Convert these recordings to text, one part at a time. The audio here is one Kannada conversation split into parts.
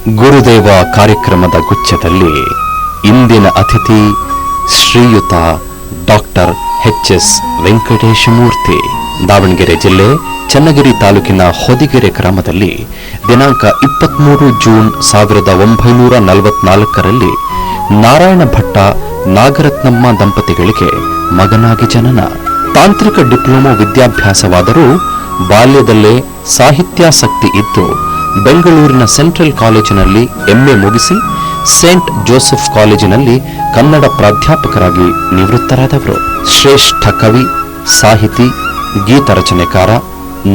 ಗುರುದೇವ ಕಾರ್ಯಕ್ರಮದ ಗುಚ್ಛದಲ್ಲಿ ಇಂದಿನ ಅತಿಥಿ ಶ್ರೀಯುತ ಡಾಕ್ಟರ್ ಎಚ್.ಎಸ್. ವೆಂಕಟೇಶಮೂರ್ತಿ. ದಾವಣಗೆರೆ ಜಿಲ್ಲೆ ಚನ್ನಗಿರಿ ತಾಲೂಕಿನ ಹೊದಿಗೆರೆ ಗ್ರಾಮದಲ್ಲಿ ದಿನಾಂಕ 23 ಜೂನ್ 1944ರಲ್ಲಿ ನಾರಾಯಣ ಭಟ್ಟ ನಾಗರತ್ನಮ್ಮ ದಂಪತಿಗಳಿಗೆ ಮಗನಾಗಿ ಜನನ. ತಾಂತ್ರಿಕ ಡಿಪ್ಲೊಮಾ ವಿದ್ಯಾಭ್ಯಾಸವಾದರೂ ಬಾಲ್ಯದಲ್ಲೇ ಸಾಹಿತ್ಯಾಸಕ್ತಿ ಇದ್ದು ಬೆಂಗಳೂರಿನ ಸೆಂಟ್ರಲ್ ಕಾಲೇಜಿನಲ್ಲಿ ಎಂಎ ಮುಗಿಸಿ ಸೇಂಟ್ ಜೋಸೆಫ್ ಕಾಲೇಜಿನಲ್ಲಿ ಕನ್ನಡ ಪ್ರಾಧ್ಯಾಪಕರಾಗಿ ನಿವೃತ್ತರಾದವರು. ಶ್ರೇಷ್ಠ ಕವಿ, ಸಾಹಿತಿ, ಗೀತ ರಚನೆಕಾರ,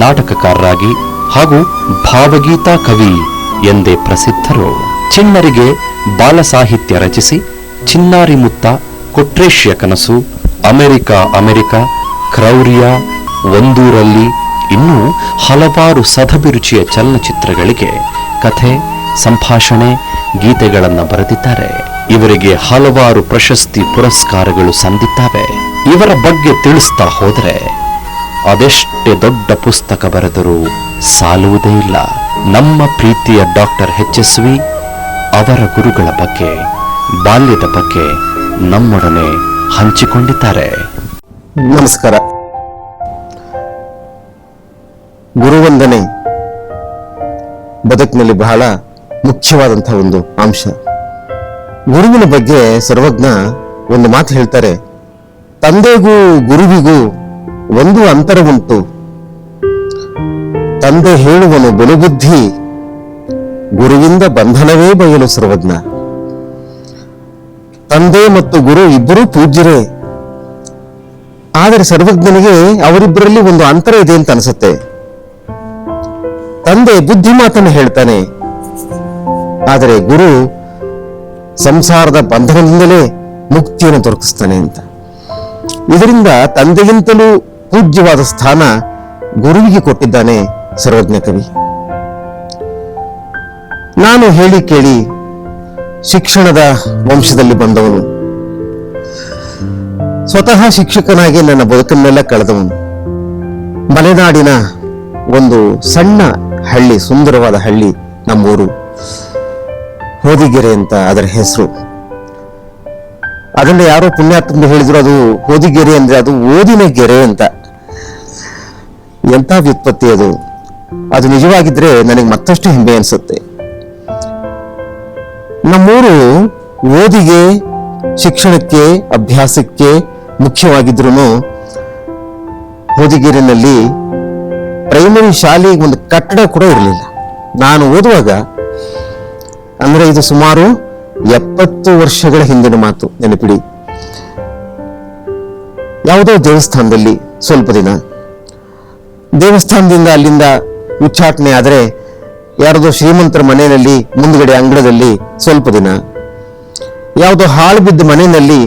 ನಾಟಕಕಾರರಾಗಿ ಹಾಗೂ ಭಾವಗೀತಾ ಕವಿ ಎಂದೇ ಪ್ರಸಿದ್ಧರು. ಚಿಣ್ಣರಿಗೆ ಬಾಲ ಸಾಹಿತ್ಯ ರಚಿಸಿ ಚಿನ್ನಾರಿ ಮುತ್ತ, ಕೊಟ್ರೇಶ್ಯ ಕನಸು, ಅಮೆರಿಕ, ಕ್ರೌರ್ಯ, ಒಂದೂರಲ್ಲಿ ಇನ್ನೂ ಹಲವಾರು ಸದಭಿರುಚಿಯ ಚಲನಚಿತ್ರಗಳಿಗೆ ಕಥೆ, ಸಂಭಾಷಣೆ, ಗೀತೆಗಳನ್ನು ಬರೆದಿದ್ದಾರೆ. ಇವರಿಗೆ ಹಲವಾರು ಪ್ರಶಸ್ತಿ ಪುರಸ್ಕಾರಗಳು ಸಂದಿದ್ದಾವೆ. ಇವರ ಬಗ್ಗೆ ತಿಳಿಸ್ತಾ ಹೋದರೆ ಅದೆಷ್ಟೇ ದೊಡ್ಡ ಪುಸ್ತಕ ಬರೆದರೂ ಸಾಲುವುದೇ ಇಲ್ಲ. ನಮ್ಮ ಪ್ರೀತಿಯ ಡಾಕ್ಟರ್ ಎಚ್.ಎಸ್.ವಿ. ಅವರ ಗುರುಗಳ ಬಗ್ಗೆ, ಬಾಲ್ಯದ ಬಗ್ಗೆ ನಮ್ಮೊಡನೆ ಹಂಚಿಕೊಂಡಿದ್ದಾರೆ. ನಮಸ್ಕಾರ. ಗುರುವಂದನೆ ಬದುಕಿನಲ್ಲಿ ಬಹಳ ಮುಖ್ಯವಾದಂತಹ ಒಂದು ಅಂಶ. ಗುರುವಿನ ಬಗ್ಗೆ ಸರ್ವಜ್ಞ ಒಂದು ಮಾತು ಹೇಳ್ತಾರೆ, ತಂದೆಗೂ ಗುರುವಿಗೂ ಒಂದು ಅಂತರ ಉಂಟು, ತಂದೆ ಹೇಳುವನು ಬಲುಬುದ್ಧಿ, ಗುರುವಿಂದ ಬಂಧನವೇ ಬಯಲು. ಸರ್ವಜ್ಞ ತಂದೆ ಮತ್ತು ಗುರು ಇಬ್ಬರೂ ಪೂಜ್ಯರೇ, ಆದರೆ ಸರ್ವಜ್ಞನಿಗೆ ಅವರಿಬ್ಬರಲ್ಲಿ ಒಂದು ಅಂತರ ಇದೆ ಅಂತ ಅನಿಸುತ್ತೆ. ತಂದೆ ಬುದ್ಧಿ ಮಾತನ್ನು ಹೇಳ್ತಾನೆ, ಆದರೆ ಗುರು ಸಂಸಾರದ ಬಂಧನದಿಂದಲೇ ಮುಕ್ತಿಯನ್ನು ದೊರಕಿಸ್ತಾನೆ ಅಂತ. ಇದರಿಂದ ತಂದೆಗಿಂತಲೂ ಪೂಜ್ಯವಾದ ಸ್ಥಾನ ಗುರುವಿಗೆ ಕೊಟ್ಟಿದ್ದಾನೆ ಸರ್ವಜ್ಞ ಕವಿ. ನಾನು ಹೇಳಿ ಕೇಳಿ ಶಿಕ್ಷಣದ ವಂಶದಲ್ಲಿ ಬಂದವನು, ಸ್ವತಃ ಶಿಕ್ಷಕನಾಗಿ ನನ್ನ ಬದುಕನ್ನೆಲ್ಲ ಕಳೆದವನು. ಮಲೆನಾಡಿನ ಒಂದು ಸಣ್ಣ ಹಳ್ಳಿ, ಸುಂದರವಾದ ಹಳ್ಳಿ ನಮ್ಮೂರು, ಹೊದಿಗೆರೆ ಅಂತ ಅದರ ಹೆಸರು. ಅದನ್ನ ಯಾರೋ ಪುಣ್ಯಾತ್ಮರು ಹೇಳಿದ್ರು, ಅದು ಹೊದಿಗೆರೆ ಅಂದ್ರೆ ಅದು ಓದಿನ ಗೆರೆ ಅಂತ. ಎಂಥ ವ್ಯುತ್ಪತ್ತಿ ಅದು! ಅದು ನಿಜವಾಗಿದ್ರೆ ನನಗೆ ಮತ್ತಷ್ಟು ಹೆಮ್ಮೆ ಅನ್ಸುತ್ತೆ. ನಮ್ಮೂರು ಓದಿಗೆ, ಶಿಕ್ಷಣಕ್ಕೆ, ಅಭ್ಯಾಸಕ್ಕೆ ಮುಖ್ಯವಾಗಿದ್ರು ಹೊದಿಗೆರೆನಲ್ಲಿ ಪ್ರೈಮರಿ ಶಾಲೆಗೆ ಒಂದು ಕಟ್ಟಡ ಕೂಡ ಇರಲಿಲ್ಲ. ನಾನು ಓದುವಾಗ, ಅಂದ್ರೆ ಇದು ಸುಮಾರು 70 ವರ್ಷಗಳ ಹಿಂದಿನ ಮಾತು, ನೆನಪಿಡಿ. ಯಾವುದೋ ದೇವಸ್ಥಾನದಲ್ಲಿ ಸ್ವಲ್ಪ ದಿನ, ದೇವಸ್ಥಾನದಿಂದ ಅಲ್ಲಿಂದ ಉಚ್ಚಾಟನೆ ಆದರೆ ಯಾರದೋ ಶ್ರೀಮಂತರ ಮನೆಯಲ್ಲಿ ಮುಂದ್ಗಡೆ ಅಂಗಳದಲ್ಲಿ ಸ್ವಲ್ಪ ದಿನ, ಯಾವುದೋ ಹಾಳು ಬಿದ್ದ ಮನೆಯಲ್ಲಿ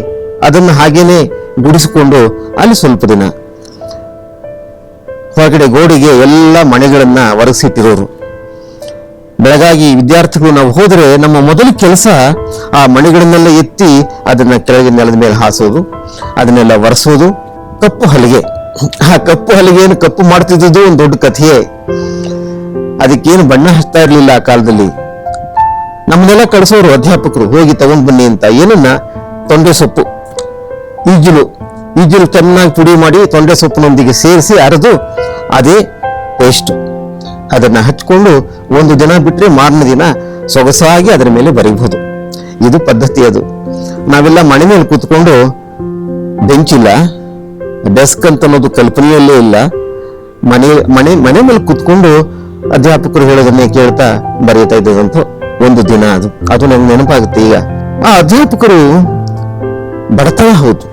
ಅದನ್ನು ಹಾಗೇನೆ ಗುಡಿಸಿಕೊಂಡು ಅಲ್ಲಿ ಸ್ವಲ್ಪ ದಿನ, ಹೊರಗಡೆ ಗೋಡೆಗೆ ಎಲ್ಲ ಮನೆಗಳನ್ನ ಒರಗಿಸಿಟ್ಟಿರೋರು. ಬೆಳಗಾಗಿ ವಿದ್ಯಾರ್ಥಿಗಳು ನಾವು ಹೋದರೆ ನಮ್ಮ ಮೊದಲ ಕೆಲಸ ಆ ಮನೆಗಳನ್ನೆಲ್ಲ ಎತ್ತಿ ಅದನ್ನ ಕೆಳಗೆ ನೆಲದ ಮೇಲೆ ಹಾಸೋದು, ಅದನ್ನೆಲ್ಲ ಒರೆಸೋದು. ಕಪ್ಪು ಹಲಿಗೆ, ಆ ಕಪ್ಪು ಹಲಿಗೆಯನ್ನು ಕಪ್ಪು ಮಾಡ್ತಿದ್ದು ಒಂದು ದೊಡ್ಡ ಕಥೆಯೇ. ಅದಕ್ಕೇನು ಬಣ್ಣ ಹಚ್ತಾ ಇರ್ಲಿಲ್ಲ ಆ ಕಾಲದಲ್ಲಿ. ನಮ್ಮನ್ನೆಲ್ಲ ಕಳಿಸೋರು ಅಧ್ಯಾಪಕರು, ಹೋಗಿ ತಗೊಂಡ್ ಬನ್ನಿ ಅಂತ. ಏನನ್ನ? ತೊಂಡೆ ಸೊಪ್ಪು, ಈಜಲು ಚೆನ್ನಾಗಿ ಪುಡಿ ಮಾಡಿ ತೊಂಡೆ ಸೊಪ್ಪಿನೊಂದಿಗೆ ಸೇರಿಸಿ ಅರೆದು ಅದೇ ಪೇಸ್ಟ್, ಅದನ್ನ ಹಚ್ಕೊಂಡು ಒಂದು ದಿನ ಬಿಟ್ರೆ ಮಾರನೇ ದಿನ ಸೊಗಸಾಗಿ ಅದರ ಮೇಲೆ ಬರೀಬಹುದು. ಇದು ಪದ್ಧತಿ. ಅದು ನಾವೆಲ್ಲ ಮನೆ ಮೇಲೆ ಕೂತ್ಕೊಂಡು, ಬೆಂಚಿಲ್ಲ, ಡೆಸ್ಕ್ ಅಂತ ಅನ್ನೋದು ಕಲ್ಪನೆಯಲ್ಲೇ ಇಲ್ಲ, ಮನೆ ಮೇಲೆ ಕೂತ್ಕೊಂಡು ಅಧ್ಯಾಪಕರು ಹೇಳೋದನ್ನೇ ಕೇಳ್ತಾ ಬರೀತಾ ಇದ್ದದಂತ ಒಂದು ದಿನ. ಅದು ನಂಗೆ ನೆನಪಾಗುತ್ತೆ ಈಗ. ಆ ಅಧ್ಯಾಪಕರು ಬಡತನ, ಹೌದು,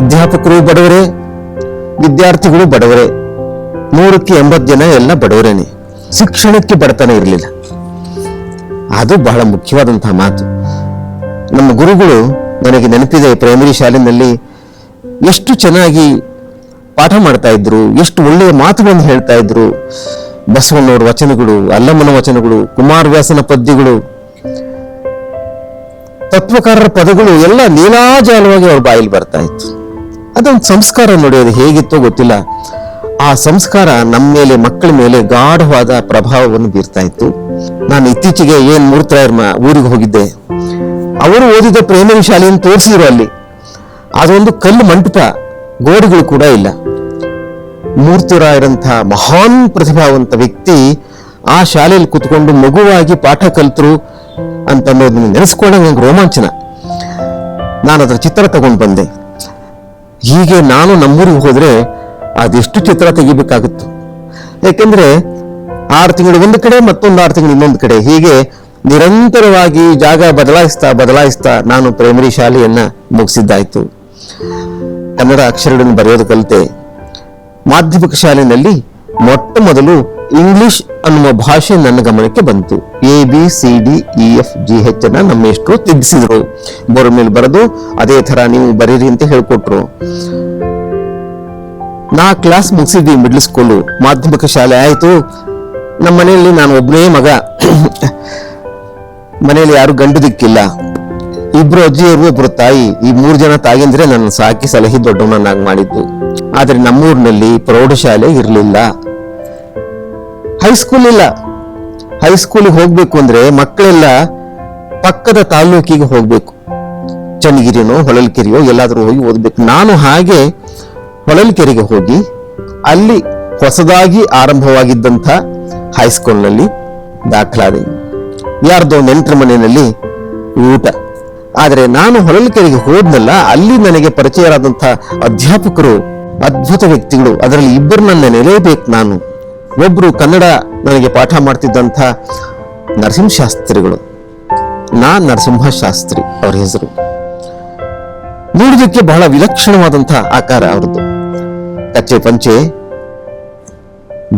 ಅಧ್ಯಾಪಕರು ಬಡವರೇ, ವಿದ್ಯಾರ್ಥಿಗಳು ಬಡವರೇ, 100ಕ್ಕೆ 80 ಜನ ಎಲ್ಲ ಬಡವರೇನೆ. ಶಿಕ್ಷಣಕ್ಕೆ ಬಡತನ ಇರಲಿಲ್ಲ. ಅದು ಬಹಳ ಮುಖ್ಯವಾದಂತಹ ಮಾತು. ನಮ್ಮ ಗುರುಗಳು, ನನಗೆ ನೆನಪಿದೆ, ಪ್ರೈಮರಿ ಶಾಲೆಯಲ್ಲಿ ಎಷ್ಟು ಚೆನ್ನಾಗಿ ಪಾಠ ಮಾಡ್ತಾ ಇದ್ರು, ಎಷ್ಟು ಒಳ್ಳೆಯ ಮಾತುಗಳನ್ನು ಹೇಳ್ತಾ ಇದ್ರು. ಬಸವಣ್ಣವರ ವಚನಗಳು, ಅಲ್ಲಮ್ಮನ ವಚನಗಳು, ಕುಮಾರವ್ಯಾಸನ ಪದ್ಯಗಳು, ತತ್ವಕಾರರ ಪದಗಳು ಎಲ್ಲ ನೀಲಾಜಾಲವಾಗಿ ಅವ್ರ ಬಾಯಲ್ಲಿ ಬರ್ತಾ ಇತ್ತು. ಅದೊಂದು ಸಂಸ್ಕಾರ ನೋಡಿ, ಅದು ಹೇಗಿತ್ತೋ ಗೊತ್ತಿಲ್ಲ. ಆ ಸಂಸ್ಕಾರ ನಮ್ಮ ಮೇಲೆ, ಮಕ್ಕಳ ಮೇಲೆ ಗಾಢವಾದ ಪ್ರಭಾವವನ್ನು ಬೀರ್ತಾ ಇತ್ತು. ನಾನು ಇತ್ತೀಚೆಗೆ ಏನ್ ಮೂರ್ತರಾಯರ್ಮ ಊರಿಗೆ ಹೋಗಿದ್ದೆ. ಅವರು ಓದಿದ ಪ್ರೈಮರಿ ಶಾಲೆಯನ್ನು ತೋರಿಸಿದ್ರು. ಅಲ್ಲಿ ಅದೊಂದು ಕಲ್ಲು ಮಂಟಪ, ಗೋಡೆಗಳು ಕೂಡ ಇಲ್ಲ. ಮೂರ್ತರಾಯರಂತಹ ಮಹಾನ್ ಪ್ರತಿಭಾವಂತ ವ್ಯಕ್ತಿ ಆ ಶಾಲೆಯಲ್ಲಿ ಕುತ್ಕೊಂಡು ಮಗುವಾಗಿ ಪಾಠ ಕಲ್ತರು ಅಂತನ್ನೋದನ್ನ ನೆನೆಸ್ಕೊಂಡಾಗ ನಂಗೆ ರೋಮಾಂಚನ. ನಾನು ಅದರ ಚಿತ್ರ ತಗೊಂಡು ಬಂದೆ. ಹೀಗೆ ನಾನು ನಮ್ಮೂರಿಗೆ ಹೋದ್ರೆ ಅದೆಷ್ಟು ಚಿತ್ರ ತೆಗಿಬೇಕಾಗಿತ್ತು. ಯಾಕೆಂದ್ರೆ 6 ತಿಂಗಳು ಒಂದು ಕಡೆ, ಮತ್ತೊಂದು 6 ತಿಂಗಳು ಇನ್ನೊಂದು ಕಡೆ, ಹೀಗೆ ನಿರಂತರವಾಗಿ ಜಾಗ ಬದಲಾಯಿಸ್ತಾ ನಾನು ಪ್ರೈಮರಿ ಶಾಲೆಯನ್ನ ಮುಗಿಸಿದ್ದಾಯ್ತು. ಕನ್ನಡ ಅಕ್ಷರಗಳನ್ನು ಬರೆಯೋದು ಕಲಿತೆ. ಮಾಧ್ಯಮಿಕ ಶಾಲೆಯಲ್ಲಿ ಮೊಟ್ಟ ಮೊದಲು ಇಂಗ್ಲಿಷ್ ಅನ್ನುವ ಭಾಷೆ ನನ್ನ ಗಮನಕ್ಕೆ ಬಂತು. ABCDEFGH ಅನ್ನ ನಮ್ಮ ಎಷ್ಟೋ ತಿದ್ದಿಸಿದ್ರು. ಬೋರ್ಡ್ ಮೇಲೆ ಬರೆದು ಅದೇ ತರ ನೀವು ಬರೀರಿ ಅಂತ ಹೇಳ್ಕೊಟ್ರು. 4 ಕ್ಲಾಸ್ ಮುಗಿಸಿದ್ವಿ ಮಿಡ್ಲ್ ಸ್ಕೂಲು. ಮಾಧ್ಯಮಿಕ ಶಾಲೆ ಆಯ್ತು. ನಮ್ಮ ಮನೆಯಲ್ಲಿ ನಾನು ಒಬ್ಬನೇ ಮಗ. ಮನೆಯಲ್ಲಿ ಯಾರು ಗಂಡು ದಿಕ್ಕಿಲ್ಲ. 2 ಅಜ್ಜಿಯರು, 1 ತಾಯಿ. ಈ 3 ಜನ ತಾಯಿಯಂದ್ರೆ ನನ್ನ ಸಾಕಿ ಸಲಹೆ ದೊಡ್ಡವನನ್ನಾಗಿ ಮಾಡಿದ್ದು. ಆದ್ರೆ ನಮ್ಮೂರಿನಲ್ಲಿ ಪ್ರೌಢಶಾಲೆ ಇರಲಿಲ್ಲ, ಹೈಸ್ಕೂಲ್ ಇಲ್ಲ. ಹೈಸ್ಕೂಲಿಗೆ ಹೋಗ್ಬೇಕು ಅಂದ್ರೆ ಮಕ್ಕಳೆಲ್ಲ ಪಕ್ಕದ ತಾಲೂಕಿಗೆ ಹೋಗ್ಬೇಕು. ಚನ್ನಗಿರಿನೋ ಹೊಳಲ್ಕೆರೆಯೋ ಎಲ್ಲಾದ್ರೂ ಹೋಗಿ ಓದ್ಬೇಕು. ನಾನು ಹಾಗೆ ಹೊಳಲ್ಕೆರೆಗೆ ಹೋಗಿ ಅಲ್ಲಿ ಹೊಸದಾಗಿ ಆರಂಭವಾಗಿದ್ದಂಥ ಹೈಸ್ಕೂಲ್ನಲ್ಲಿ ದಾಖಲಾದೆ. ಯಾರ್ದೋ ನೆಂಟರ ಮನೆಯಲ್ಲಿ ಊಟ. ಆದ್ರೆ ನಾನು ಹೊಳಲ್ಕೆರೆಗೆ ಹೋದ್ನಲ್ಲ, ಅಲ್ಲಿ ನನಗೆ ಪರಿಚಯರಾದಂಥ ಅಧ್ಯಾಪಕರು ಅದ್ಭುತ ವ್ಯಕ್ತಿಗಳು. ಅದರಲ್ಲಿ 2 ನನ್ನ ನೆಲೆಯಬೇಕು ನಾನು. ಒಬ್ರು ಕನ್ನಡ ನನಗೆ ಪಾಠ ಮಾಡ್ತಿದ್ದಂಥ ನರಸಿಂಹಶಾಸ್ತ್ರಿಗಳು, ನರಸಿಂಹಶಾಸ್ತ್ರಿ ಅವರ ಹೆಸರು. ನೋಡಿದಕ್ಕೆ ಬಹಳ ವಿಲಕ್ಷಣವಾದಂಥ ಆಕಾರ ಅವ್ರದ್ದು. ಕಚ್ಚೆ ಪಂಚೆ,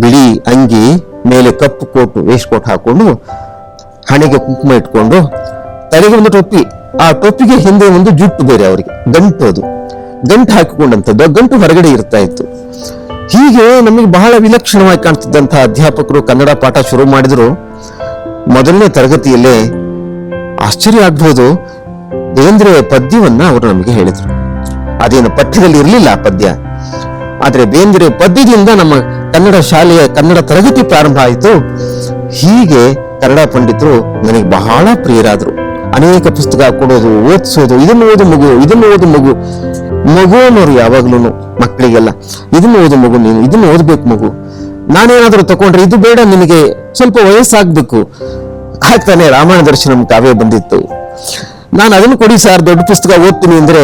ಬಿಳಿ ಅಂಗಿ, ಮೇಲೆ ಕಪ್ಪು ಕೋಟು ವೇಸ್ಟ್ ಕೋಟ್ ಹಾಕೊಂಡು, ಹಣೆಗೆ ಕುಂಕುಮ ಇಟ್ಕೊಂಡು, ತಲೆಗೆ ಒಂದು ಟೊಪ್ಪಿ. ಆ ಟೊಪ್ಪಿಗೆ ಹಿಂದೆ ಒಂದು ಜುಟ್ಟು ಬೇರೆ ಅವರಿಗೆ, ಗಂಟು. ಅದು ಗಂಟು ಹಾಕಿಕೊಂಡಂಥದ್ದು. ಆ ಗಂಟು ಹೊರಗಡೆ ಇರ್ತಾ ಇತ್ತು. ಹೀಗೆ ನಮಗೆ ಬಹಳ ವಿಲಕ್ಷಣವಾಗಿ ಕಾಣ್ತಿದ್ದಂತಹ ಅಧ್ಯಾಪಕರು ಕನ್ನಡ ಪಾಠ ಶುರು ಮಾಡಿದ್ರು. ಮೊದಲನೇ ತರಗತಿಯಲ್ಲೇ ಆಶ್ಚರ್ಯ ಆಗ್ಬಹುದು, ಬೇಂದ್ರೆ ಪದ್ಯವನ್ನ ಅವರು ನಮಗೆ ಹೇಳಿದ್ರು. ಅದೇನು ಪಠ್ಯದಲ್ಲಿ ಇರಲಿಲ್ಲ ಆ ಪದ್ಯ, ಆದ್ರೆ ಬೇಂದ್ರೆ ಪದ್ಯದಿಂದ ನಮ್ಮ ಕನ್ನಡ ಶಾಲೆಯ ಕನ್ನಡ ತರಗತಿ ಪ್ರಾರಂಭ ಆಯಿತು. ಹೀಗೆ ಕನ್ನಡ ಪಂಡಿತರು ನನಗೆ ಬಹಳ ಪ್ರಿಯರಾದ್ರು. ಅನೇಕ ಪುಸ್ತಕ ಕೊಡೋದು, ಓದಿಸೋದು, ಇದನ್ನು ಓದು ಮಗು ಅನ್ನೋರು ಯಾವಾಗ್ಲೂ ಮಕ್ಕಳಿಗೆಲ್ಲ ಇದನ್ನು ಓದು ಮಗು, ನೀನು ಇದನ್ನು ಓದ್ಬೇಕು ಮಗು. ನಾನೇನಾದ್ರೂ ತಕೊಂಡ್ರೆ ಇದು ಬೇಡ, ನಿನಗೆ ಸ್ವಲ್ಪ ವಯಸ್ಸಾಗ್ಬೇಕು. ಆಗ್ತಾನೆ ರಾಮಾಯಣ ದರ್ಶನಂ ಕಾವ್ಯ ಬಂದಿತ್ತು. ನಾನು ಅದನ್ನು ಕೊಡಿ ಸರ್, ದೊಡ್ಡ ಪುಸ್ತಕ ಓದ್ತೀನಿ ಅಂದ್ರೆ,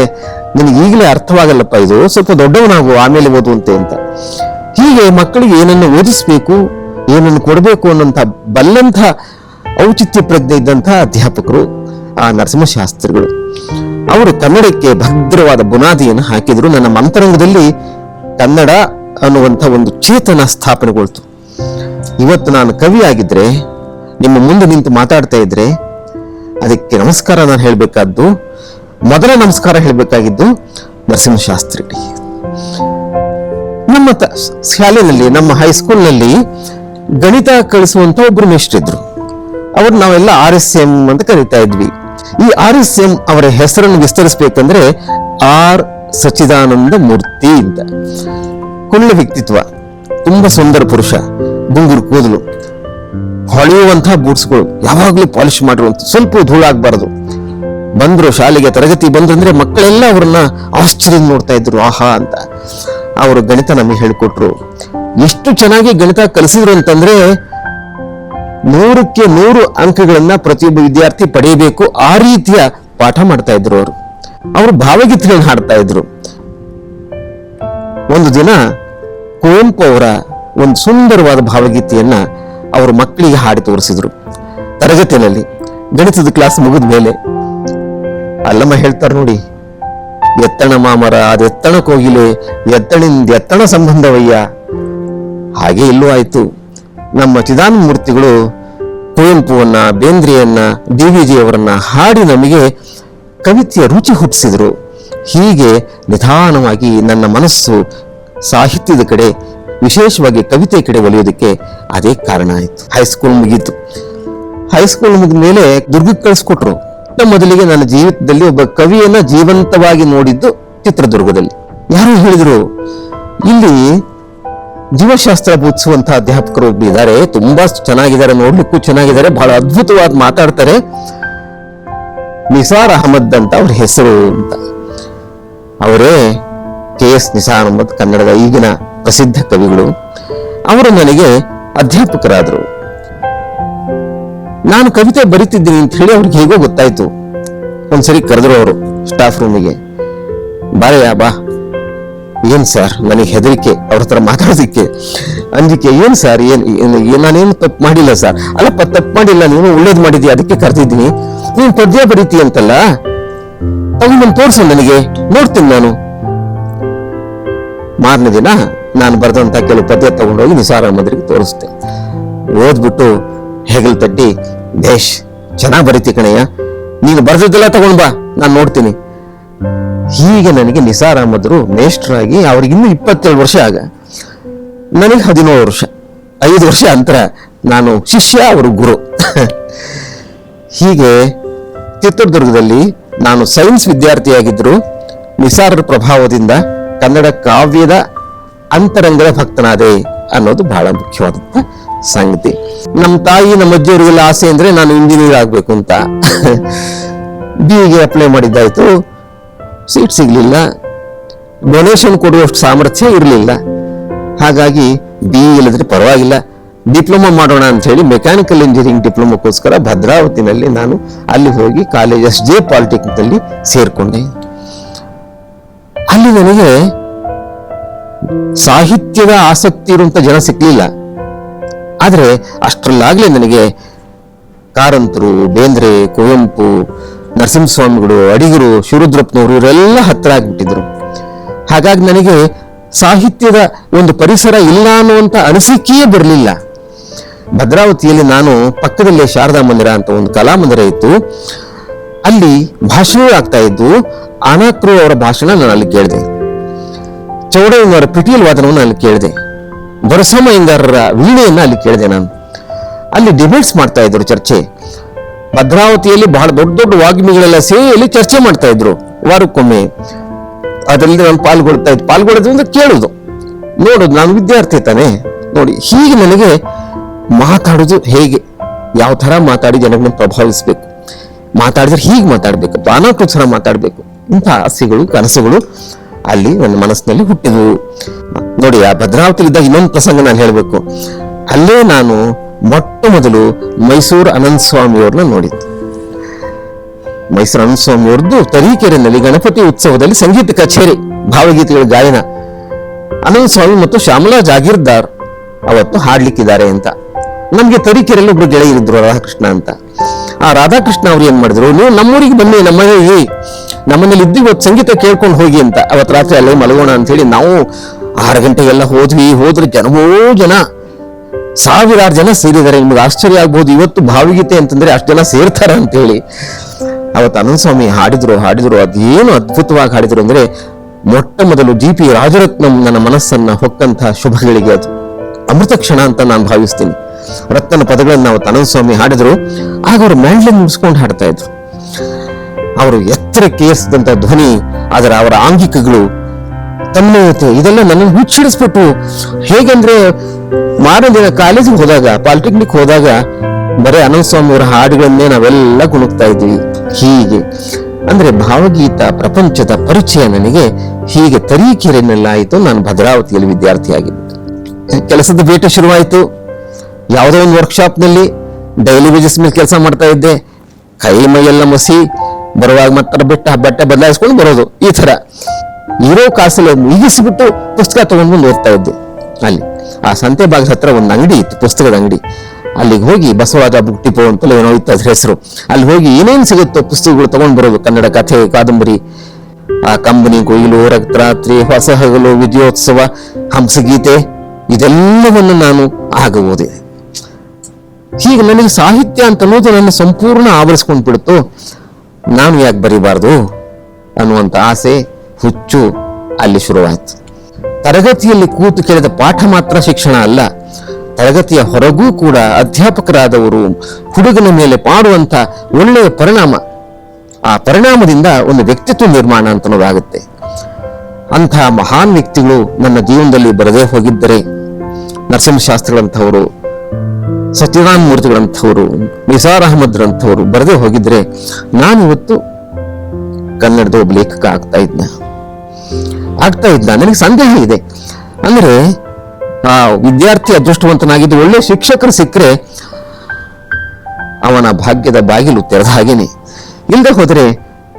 ನಿನಗೆ ಈಗಲೇ ಅರ್ಥವಾಗಲ್ಲಪ್ಪ, ಇದು ಸ್ವಲ್ಪ ದೊಡ್ಡವನಾಗು ಆಮೇಲೆ ಓದುವಂತೆ ಅಂತ. ಹೀಗೆ ಮಕ್ಕಳಿಗೆ ಏನನ್ನು ಓದಿಸ್ಬೇಕು, ಏನನ್ನು ಕೊಡಬೇಕು ಅನ್ನೋಂಥ ಬಲ್ಲಂಥ ಔಚಿತ್ಯ ಪ್ರಜ್ಞೆ ಇದ್ದಂಥ ಅಧ್ಯಾಪಕರು ಆ ನರಸಿಂಹಶಾಸ್ತ್ರಿಗಳು. ಅವರು ಕನ್ನಡಕ್ಕೆ ಭದ್ರವಾದ ಬುನಾದಿಯನ್ನು ಹಾಕಿದ್ರು. ನನ್ನ ಅಂತರಂಗದಲ್ಲಿ ಕನ್ನಡ ಅನ್ನುವಂಥ ಒಂದು ಚೇತನ ಸ್ಥಾಪನೆಗೊಳ್ತು. ಇವತ್ತು ನಾನು ಕವಿ ಆಗಿದ್ರೆ, ನಿಮ್ಮ ಮುಂದೆ ನಿಂತು ಮಾತಾಡ್ತಾ ಇದ್ರೆ, ಅದಕ್ಕೆ ನಮಸ್ಕಾರ ನಾನು ಹೇಳಬೇಕಾದ್ದು, ಮೊದಲ ನಮಸ್ಕಾರ ಹೇಳಬೇಕಾಗಿದ್ದು ನರಸಿಂಹಶಾಸ್ತ್ರಿಗಳಿಗೆ. ನಮ್ಮ ಶಾಲೆಯಲ್ಲಿ, ನಮ್ಮ ಹೈಸ್ಕೂಲ್ನಲ್ಲಿ ಗಣಿತ ಕಲಿಸುವಂತ ಒಬ್ರು ಮೇಷ್ಟ್ರಿದ್ರು. ಅವ್ರು ನಾವೆಲ್ಲ RSM ಅಂತ ಕರೀತಾ ಇದ್ವಿ. ಈ RSM ಅವರ ಹೆಸರನ್ನು ವಿಸ್ತರಿಸಬೇಕಂದ್ರೆ ಆರ್ ಸಚ್ಚಿದಾನಂದ ಮೂರ್ತಿ ಅಂತ. ಕುಳ್ಳ ವ್ಯಕ್ತಿತ್ವ, ತುಂಬಾ ಸುಂದರ ಪುರುಷ, ಗುಂಗುರು ಕೂದಲು, ಹೊಳೆಯುವಂತಹ ಬೂಟ್ಸ್ಗಳು, ಯಾವಾಗ್ಲೂ ಪಾಲಿಶ್ ಮಾಡಿರುವಂತ, ಸ್ವಲ್ಪ ಧೂಳಾಗಬಾರದು. ಬಂದ್ರು ಶಾಲೆಗೆ, ತರಗತಿ ಬಂದ್ರಂದ್ರೆ ಮಕ್ಕಳೆಲ್ಲ ಅವ್ರನ್ನ ಆಶ್ಚರ್ಯ ನೋಡ್ತಾ ಇದ್ರು, ಆಹಾ ಅಂತ. ಅವರು ಗಣಿತ ನಮಗೆ ಹೇಳಿಕೊಟ್ರು. ಎಷ್ಟು ಚೆನ್ನಾಗಿ ಗಣಿತ ಕಲಿಸಿದ್ರು ಅಂತಂದ್ರೆ 100ಕ್ಕೆ 100 ಅಂಕಗಳನ್ನ ಪ್ರತಿಯೊಬ್ಬ ವಿದ್ಯಾರ್ಥಿ ಪಡೆಯಬೇಕು, ಆ ರೀತಿಯ ಪಾಠ ಮಾಡ್ತಾ ಇದ್ರು ಅವರು. ಅವರು ಭಾವಗೀತೆಗಳನ್ನು ಹಾಡ್ತಾ ಇದ್ರು. ಒಂದು ದಿನ ಕುವೆಂಪು ಅವರ ಒಂದು ಸುಂದರವಾದ ಭಾವಗೀತೆಯನ್ನ ಅವರು ಮಕ್ಕಳಿಗೆ ಹಾಡಿ ತೋರಿಸಿದ್ರು ತರಗತಿಯಲ್ಲಿ. ಗಣಿತದ ಕ್ಲಾಸ್ ಮುಗಿದ ಮೇಲೆ ಅಲ್ಲಮ್ಮ ಹೇಳ್ತಾರೆ ನೋಡಿ, ಎತ್ತಣ ಮಾಮರ ಅದೆತ್ತಣ ಕೋಗಿಲೆ, ಎತ್ತಣಿಂದ ಎತ್ತಣ ಸಂಬಂಧವಯ್ಯ. ಹಾಗೆ ಇಲ್ಲೂ ಆಯ್ತು. ನಮ್ಮ ಚಿದಾನಂದ ಮೂರ್ತಿಗಳು ಕುವೆಂಪುವನ್ನ, ಬೇಂದ್ರೆಯನ್ನ, DVG ಅವರನ್ನ ಹಾಡಿ ನಮಗೆ ಕವಿತೆಯ ರುಚಿ ಹುಟ್ಟಿಸಿದ್ರು. ಹೀಗೆ ನಿಧಾನವಾಗಿ ನನ್ನ ಮನಸ್ಸು ಸಾಹಿತ್ಯದ ಕಡೆ, ವಿಶೇಷವಾಗಿ ಕವಿತೆ ಕಡೆ ಒಲಿಯೋದಕ್ಕೆ ಅದೇ ಕಾರಣ ಆಯ್ತು. ಹೈಸ್ಕೂಲ್ ಮುಗೀತು. ಹೈಸ್ಕೂಲ್ ಮುಗಿದ ಮೇಲೆ ದುರ್ಗಕ್ಕೆ ಕಳಿಸ್ಕೊಟ್ರು. ಮೊದಲಿಗೆ ನನ್ನ ಜೀವಿತದಲ್ಲಿ ಒಬ್ಬ ಕವಿಯನ್ನ ಜೀವಂತವಾಗಿ ನೋಡಿದ್ದು ಚಿತ್ರದುರ್ಗದಲ್ಲಿ. ಯಾರು ಹೇಳಿದ್ರು, ಇಲ್ಲಿ ಜೀವಶಾಸ್ತ್ರ ಬೋಧಿಸುವಂತಹ ಅಧ್ಯಾಪಕರು ಒಬ್ರು ಇದ್ದಾರೆ, ತುಂಬಾ ಚೆನ್ನಾಗಿದ್ದಾರೆ, ನೋಡ್ಲಿಕ್ಕೂ ಚೆನ್ನಾಗಿದ್ದಾರೆ, ಬಹಳ ಅದ್ಭುತವಾದ ಮಾತಾಡ್ತಾರೆ. ನಿಸಾರ್ ಅಹಮದ್ ಅಂತ ಅವ್ರ ಹೆಸರು ಅಂತ. ಅವರೇ KS ನಿಸಾರ್ ಅಹಮದ್, ಕನ್ನಡದ ಈಗಿನ ಪ್ರಸಿದ್ಧ ಕವಿಗಳು. ಅವರು ನನಗೆ ಅಧ್ಯಾಪಕರಾದರು. ನಾನು ಕವಿತೆ ಬರಿತಿದ್ದೀನಿ ಅಂತ ಹೇಳಿ ಅವ್ರಿಗೆ ಹೇಗೋ ಗೊತ್ತಾಯ್ತು. ಒಂದ್ಸರಿ ಕರೆದ್ರು ಅವರು ಸ್ಟಾಫ್ ರೂಮಿಗೆ. ಬಾರಯ್ಯ ಬಾ. ಏನ್ ಸರ್, ನನಗೆ ಹೆದರಿಕೆ ಅವ್ರ ಹತ್ರ ಮಾತಾಡೋದಿಕ್ಕೆ, ಅಂಜಿಕೆ. ಏನ್ ಸರ್, ನಾನೇನು ತಪ್ಪು ಮಾಡಿಲ್ಲ ಸರ್. ಅಲ್ಲಪ್ಪ, ತಪ್ಪು ಮಾಡಿಲ್ಲ, ನೀನು ಒಳ್ಳೇದು ಮಾಡಿದ್ಯಾ, ಅದಕ್ಕೆ ಕರೆದಿದ್ದೀನಿ. ನೀನ್ ಪದ್ಯ ಬರೀತಿ ಅಂತಲ್ಲ, ತಗೊಂಡು ತೋರ್ಸು ನನಗೆ, ನೋಡ್ತೀನಿ ನಾನು. ಮಾರನೇ ದಿನ ನಾನು ಬರೆದಂತ ಕೆಲವು ಪದ್ಯ ತಗೊಂಡೋಗಿ ನಿಸಾರ್ ಅಹಮದ್ರಿಗೆ ತೋರಿಸ್ತೆ. ಓದ್ಬಿಟ್ಟು ಹೆಗಲ್ ತಟ್ಟಿ, ದೇಶ್ ಚೆನ್ನಾಗ್ ಬರೀತಿ ಕಣಯ್ಯ, ನೀನು ಬರೆದಿದ್ದೆಲ್ಲ ತಗೊಂಡ್ ಬಾ, ನಾನು ನೋಡ್ತೀನಿ. ಹೀಗೆ ನನಗೆ ನಿಸಾರ್ ಅಹಮದ್ರು ಮೇಷ್ಟ್ರಾಗಿ, ಅವ್ರಿಗಿನ್ನೂ 27 ವರ್ಷ ಆಗ, ನನಗೆ 17 ವರ್ಷ, 5 ವರ್ಷ ಅಂತರ. ನಾನು ಶಿಷ್ಯ, ಅವರು ಗುರು. ಹೀಗೆ ಚಿತ್ರದುರ್ಗದಲ್ಲಿ ನಾನು ಸೈನ್ಸ್ ವಿದ್ಯಾರ್ಥಿಯಾಗಿದ್ರು ನಿಸಾರರ ಪ್ರಭಾವದಿಂದ ಕನ್ನಡ ಕಾವ್ಯದ ಅಂತರಂಗದ ಭಕ್ತನಾದೆ ಅನ್ನೋದು ಬಹಳ ಮುಖ್ಯವಾದಂತ ಸಂಗತಿ. ನಮ್ಮ ತಾಯಿ, ನಮ್ಮ ಅಜ್ಜಿಯವರಿಗೆಲ್ಲ ಆಸೆ ಅಂದ್ರೆ ನಾನು ಇಂಜಿನಿಯರ್ ಆಗ್ಬೇಕು ಅಂತ. BE ಅಪ್ಲೈ ಮಾಡಿದ್ದಾಯ್ತು, ಸೀಟ್ ಸಿಗ್ಲಿಲ್ಲ, ಡೊನೇಷನ್ ಕೊಡುವಷ್ಟು ಸಾಮರ್ಥ್ಯ ಇರಲಿಲ್ಲ. ಹಾಗಾಗಿ BE ಇಲ್ಲದ್ರೆ ಪರವಾಗಿಲ್ಲ, ಡಿಪ್ಲೊಮಾ ಮಾಡೋಣ ಅಂತ ಹೇಳಿ ಮೆಕ್ಯಾನಿಕಲ್ ಇಂಜಿನಿಯರಿಂಗ್ ಡಿಪ್ಲೊಮಾಕ್ಕೋಸ್ಕರ ಭದ್ರಾವತಿನಲ್ಲಿ ನಾನು ಅಲ್ಲಿ ಹೋಗಿ ಕಾಲೇಜ್ SJ ಪಾಲಿಟೆಕ್ನಿಕ್ ಅಲ್ಲಿ ಸೇರ್ಕೊಂಡೆ. ಅಲ್ಲಿ ನನಗೆ ಸಾಹಿತ್ಯದ ಆಸಕ್ತಿ ಇರುವಂತ ಜನ ಸಿಕ್ಲಿಲ್ಲ. ಆದ್ರೆ ಅಷ್ಟರಲ್ಲಾಗ್ಲೇ ನನಗೆ ಕಾರಂತರು, ಬೇಂದ್ರೆ, ಕುವೆಂಪು, ನರಸಿಂಹಸ್ವಾಮಿಗಳು, ಅಡಿಗರು, ಶಿವರುದ್ರಪ್ಪನವರು ಇವರೆಲ್ಲ ಹತ್ರ ಆಗ್ಬಿಟ್ಟಿದ್ರು. ಹಾಗಾಗಿ ನನಗೆ ಸಾಹಿತ್ಯದ ಒಂದು ಪರಿಸರ ಇಲ್ಲ ಅನ್ನುವಂತ ಅನಿಸಿಕೆಯೇ ಬರಲಿಲ್ಲ. ಭದ್ರಾವತಿಯಲ್ಲಿ ನಾನು ಪಕ್ಕದಲ್ಲೇ ಶಾರದಾ ಮಂದಿರ ಅಂತ ಒಂದು ಕಲಾಮಂದಿರ ಇತ್ತು, ಅಲ್ಲಿ ಭಾಷಣಗಳು ಆಗ್ತಾ ಇದ್ದು. ಆನಾಕ್ರು ಅವರ ಭಾಷಣ ನಾನು ಅಲ್ಲಿ ಕೇಳಿದೆ, ಚೌಡಯ್ಯನವರ ಪಿಟೀಲ್ ವಾದನವನ್ನು ಅಲ್ಲಿ ಕೇಳಿದೆ, ದೊರಸಮಯ್ಯಂಗಾರರ ವೀಣೆಯನ್ನ ಅಲ್ಲಿ ಕೇಳಿದೆ. ನಾನು ಅಲ್ಲಿ ಡಿಬೇಟ್ಸ್ ಮಾಡ್ತಾ ಇದ್ರು, ಚರ್ಚೆ. ಭದ್ರಾವತಿಯಲ್ಲಿ ಬಹಳ ದೊಡ್ಡ ದೊಡ್ಡ ವಾಗ್ಮಿಗಳೆಲ್ಲ ಸೇರಿ ಅಲ್ಲಿ ಚರ್ಚೆ ಮಾಡ್ತಾ ಇದ್ರು ವಾರಕ್ಕೊಮ್ಮೆ. ಅದರಲ್ಲಿ ನಾನು ಪಾಲ್ಗೊಳ್ಳೋದ್ರಿಂದ ಕೇಳೋದು, ನೋಡೋದು. ನಾನು ವಿದ್ಯಾರ್ಥಿ ತಾನೆ, ನೋಡಿ. ಹೀಗೆ ನನಗೆ ಮಾತಾಡೋದು ಹೇಗೆ, ಯಾವ ತರ ಮಾತಾಡಿ ಜನಗಳನ್ನ ಪ್ರಭಾವಿಸ್ಬೇಕು, ಮಾತಾಡಿದ್ರೆ ಹೀಗೆ ಮಾತಾಡ್ಬೇಕು, ಅನಾಕೃತರ ಮಾತಾಡ್ಬೇಕು, ಇಂಥ ಆಸೆಗಳು, ಕನಸುಗಳು ಅಲ್ಲಿ ನನ್ನ ಮನಸ್ಸಿನಲ್ಲಿ ಹುಟ್ಟಿದ್ವು. ನೋಡಿ, ಆ ಭದ್ರಾವತಿಲಿದ್ದಾಗ ಇನ್ನೊಂದು ಪ್ರಸಂಗ ನಾನು ಹೇಳ್ಬೇಕು. ಅಲ್ಲೇ ನಾನು ಮೊಟ್ಟ ಮೊದಲು ಮೈಸೂರು ಅನಂತ ಸ್ವಾಮಿ ಅವ್ರನ್ನ ನೋಡಿದ್ದು. ಮೈಸೂರು ಅನಂತ ಸ್ವಾಮಿ ಅವ್ರದ್ದು ತರೀಕೆರೆನಲ್ಲಿ ಗಣಪತಿ ಉತ್ಸವದಲ್ಲಿ ಸಂಗೀತ ಕಚೇರಿ, ಭಾವಗೀತೆಗಳ ಗಾಯನ. ಅನಂತ ಸ್ವಾಮಿ ಮತ್ತು ಶ್ಯಾಮಲಾ ಜಾಗೀರ್ದಾರ್ ಅವತ್ತು ಹಾಡ್ಲಿಕ್ಕಿದ್ದಾರೆ ಅಂತ. ನಮ್ಗೆ ತರೀಕೆರೆಯಲ್ಲಿ ಒಬ್ರು ಗೆಳೆಯರಿದ್ರು, ರಾಧಾಕೃಷ್ಣ ಅಂತ. ಆ ರಾಧಾಕೃಷ್ಣ ಅವ್ರು ಏನ್ ಮಾಡಿದ್ರು, ನೀವು ನಮ್ಮೂರಿಗೆ ಬನ್ನಿ, ನಮ್ಮನೇಲಿ ಇದ್ದು ಇವತ್ತು ಸಂಗೀತ ಕೇಳ್ಕೊಂಡು ಹೋಗಿ ಅಂತ. ಅವತ್ತು ರಾತ್ರಿ ಅಲ್ಲೇ ಮಲಗೋಣ ಅಂತ ಹೇಳಿ ನಾವು 6 ಗಂಟೆಗೆಲ್ಲ ಹೋದ್ರೆ ಜನವೋ ಜನ, ಸಾವಿರಾರು ಜನ ಸೇರಿದ್ದಾರೆ. ನಿಮ್ಗೆ ಆಶ್ಚರ್ಯ ಆಗ್ಬೋದು, ಇವತ್ತು ಭಾವಗೀತೆ ಅಂತಂದ್ರೆ ಅಷ್ಟು ಜನ ಸೇರ್ತಾರ ಅಂತ ಹೇಳಿ. ಅವತ್ತು ಅನಂತ ಸ್ವಾಮಿ ಹಾಡಿದ್ರು. ಅದೇನು ಅದ್ಭುತವಾಗಿ ಹಾಡಿದ್ರು ಅಂದ್ರೆ, ಮೊಟ್ಟ ಮೊದಲು GP ರಾಜರತ್ನಂ ನನ್ನ ಮನಸ್ಸನ್ನ ಹೊಕ್ಕಂತಹ ಶುಭಗಳಿಗೆ ಅದು ಅಮೃತ ಕ್ಷಣ ಅಂತ ನಾನು ಭಾವಿಸ್ತೀನಿ. ರತ್ನ ಪದಗಳನ್ನ ಅವತ್ತು ಅನಂತ ಸ್ವಾಮಿ ಹಾಡಿದ್ರು. ಆಗ ಅವರು ಮ್ಯಾಂಡ್ಲಿನ್ ಮುಗಿಸ್ಕೊಂಡು ಹಾಡ್ತಾ ಇದ್ರು. ಅವರು ಎತ್ತರಕ್ಕೆ ಏರಿಸಿದಂತ ಧ್ವನಿ, ಅದರ ಅವರ ಆಂಗಿಕಗಳು, ತನ್ಮಯತೆ, ಇದೆಲ್ಲ ನನ್ನನ್ನು ಹುಚ್ಚಿಡಿಸ್ಬಿಟ್ಟು. ಹೇಗಂದ್ರೆ ಮಾರನೇ ದಿನ ಕಾಲೇಜಿಗೆ ಹೋದಾಗ, ಪಾಲಿಟೆಕ್ನಿಕ್ ಹೋದಾಗ ಬರೀ ಅನಂತ ಸ್ವಾಮಿ ಅವರ ಹಾಡುಗಳನ್ನೇ ನಾವೆಲ್ಲ ಕುಣುಕ್ತಾ ಇದ್ವಿ. ಹೀಗೆ ಅಂದ್ರೆ ಭಾವಗೀತ ಪ್ರಪಂಚದ ಪರಿಚಯ ನನಗೆ ಹೀಗೆ ತರೀಕೆರೆಯಲ್ಲಾಯಿತು. ನಾನು ಭದ್ರಾವತಿಯಲ್ಲಿ ವಿದ್ಯಾರ್ಥಿಯಾಗಿದ್ದೆ. ಕೆಲಸದ ಬೇಟೆ ಶುರುವಾಯಿತು. ಯಾವುದೋ ಒಂದು ವರ್ಕ್ಶಾಪ್ ನಲ್ಲಿ ಡೈಲಿ ವೇಜಸ್ ಮೇಲೆ ಕೆಲಸ ಮಾಡ್ತಾ ಇದ್ದೆ. ಕೈ ಮೈಯೆಲ್ಲ ಮಸಿ, ಬರುವಾಗ ಮತ್ತೆ ಬಟ್ಟೆ ಬದಲಾಯಿಸ್ಕೊಂಡು ಬರೋದು. ಈ ತರ ಇರೋ ಕಾಸಲ್ಲಿ ಮುಗಿಸಿಬಿಟ್ಟು ಪುಸ್ತಕ ತಗೊಂಡ್ಬಂದು ಓದ್ತಾ ಇದ್ದೆ. ಅಲ್ಲಿ ಆ ಸಂತೆ ಬಾಗಿಲ ಹತ್ರ ಒಂದು ಅಂಗಡಿ ಇತ್ತು, ಪುಸ್ತಕದ ಅಂಗಡಿ. ಅಲ್ಲಿಗೆ ಹೋಗಿ ಬಸವರಾಜ ಬುಕ್ ಡಿಪೋ ಅಂತಲೇ ಏನೋ ಇತ್ತು ಅದ್ರ ಹೆಸರು. ಅಲ್ಲಿ ಹೋಗಿ ಏನೇನು ಸಿಗುತ್ತೋ ಪುಸ್ತಕಗಳು ತಗೊಂಡ್ ಬರೋದು. ಕನ್ನಡ ಕಥೆ, ಕಾದಂಬರಿ, ಆ ಕಂಬನಿ, ಕೊಯ್ಲು, ರಕ್ತರಾತ್ರಿ, ಹೊಸ ಹಗಲು, ವಿಜಯೋತ್ಸವ, ಹಂಸಗೀತೆ, ಇದೆಲ್ಲವನ್ನು ನಾನು ಆಗ ಓದಿದೆ. ಹೀಗೆ ನನಗೆ ಸಾಹಿತ್ಯ ಅಂತ ಅನ್ನೋದು ನನ್ನ ಸಂಪೂರ್ಣ ಆವರಿಸ್ಕೊಂಡು ಬಿಡ್ತು. ನಾನು ಯಾಕೆ ಬರೀಬಾರ್ದು ಅನ್ನುವಂಥ ಆಸೆ, ಹುಚ್ಚು ಅಲ್ಲಿ ಶುರುವಾಯಿತು. ತರಗತಿಯಲ್ಲಿ ಕೂತು ಕೇಳಿದ ಪಾಠ ಮಾತ್ರ ಶಿಕ್ಷಣ ಅಲ್ಲ, ತರಗತಿಯ ಹೊರಗೂ ಕೂಡ ಅಧ್ಯಾಪಕರಾದವರು ಹುಡುಗನ ಮೇಲೆ ಮಾಡುವಂತ ಒಳ್ಳೆಯ ಪರಿಣಾಮ, ಆ ಪರಿಣಾಮದಿಂದ ಒಂದು ವ್ಯಕ್ತಿತ್ವ ನಿರ್ಮಾಣ ಅಂತ ಅನ್ನೋದಾಗುತ್ತೆ. ಅಂತಹ ಮಹಾನ್ ವ್ಯಕ್ತಿಗಳು ನನ್ನ ಜೀವನದಲ್ಲಿ ಬರದೇ ಹೋಗಿದ್ದರೆ ನರಸಿಂಹಶಾಸ್ತ್ರಿಗಳಂಥವರು, ಸತ್ಯನಾರಾಯಣ ಮೂರ್ತಿಗಳಂಥವರು, ನಿಸಾರ್ ಅಹಮದ್ರಂಥವರು ಬರದೇ ಹೋಗಿದ್ರೆ ನಾನಿವತ್ತು ಕನ್ನಡದ ಒಬ್ಬ ಲೇಖಕ ಆಗ್ತಾ ಇದ್ದ. ನನಗೆ ಸಂದೇಹ ಇದೆ. ಅಂದ್ರೆ ಆ ವಿದ್ಯಾರ್ಥಿ ಅದೃಷ್ಟವಂತನಾಗಿದ್ದು ಒಳ್ಳೆ ಶಿಕ್ಷಕರು ಸಿಕ್ಕರೆ ಅವನ ಭಾಗ್ಯದ ಬಾಗಿಲು ತೆರೆದ ಹಾಗೇನೆ. ಇಲ್ಲದೆ ಹೋದ್ರೆ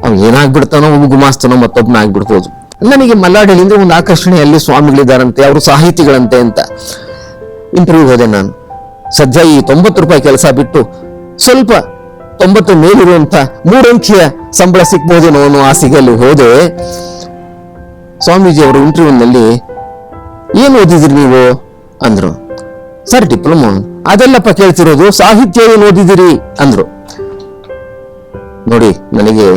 ಅವ್ ಏನಾಗ್ಬಿಡ್ತಾನೋ, ಒಬ್ಬ ಗುಮಾಸ್ತನೋ ಮತ್ತೊಬ್ಬನ ಆಗ್ಬಿಡ್ಬೋದು. ನನಗೆ ಮಲ್ಲಾಡಿಲಿಂದ ಒಂದು ಆಕರ್ಷಣೆ, ಅಲ್ಲಿ ಸ್ವಾಮಿಗಳಿದ್ದಾರಂತೆ, ಅವರು ಸಾಹಿತಿಗಳಂತೆ ಅಂತ ಇಂಟರ್ವ್ಯೂ ಹೋದೆ ನಾನು. ಸದ್ಯ ಈ 90 ರೂಪಾಯಿ ಕೆಲಸ ಬಿಟ್ಟು ಸ್ವಲ್ಪ 90 ಮೇಲಿರುವಂತ 3 ಅಂಕಿಯ ಸಂಬಳ ಸಿಕ್ಬಹುದೇನೋ ಅನ್ನೋ ಆಸೆಗೆ ಅಲ್ಲಿ ಹೋದೆ. ಸ್ವಾಮೀಜಿ ಅವರು ಇಂಟರ್ವ್ಯೂನಲ್ಲಿ ಏನು ಓದಿದ್ರಿ ನೀವು ಅಂದ್ರು. Sir diploma. ಅದೆಲ್ಲಪ್ಪ ಕೇಳ್ತಿರೋದು, ಸಾಹಿತ್ಯ ಏನು ಓದಿದಿರಿ ಅಂದ್ರು. ನೋಡಿ, ನನಗೆ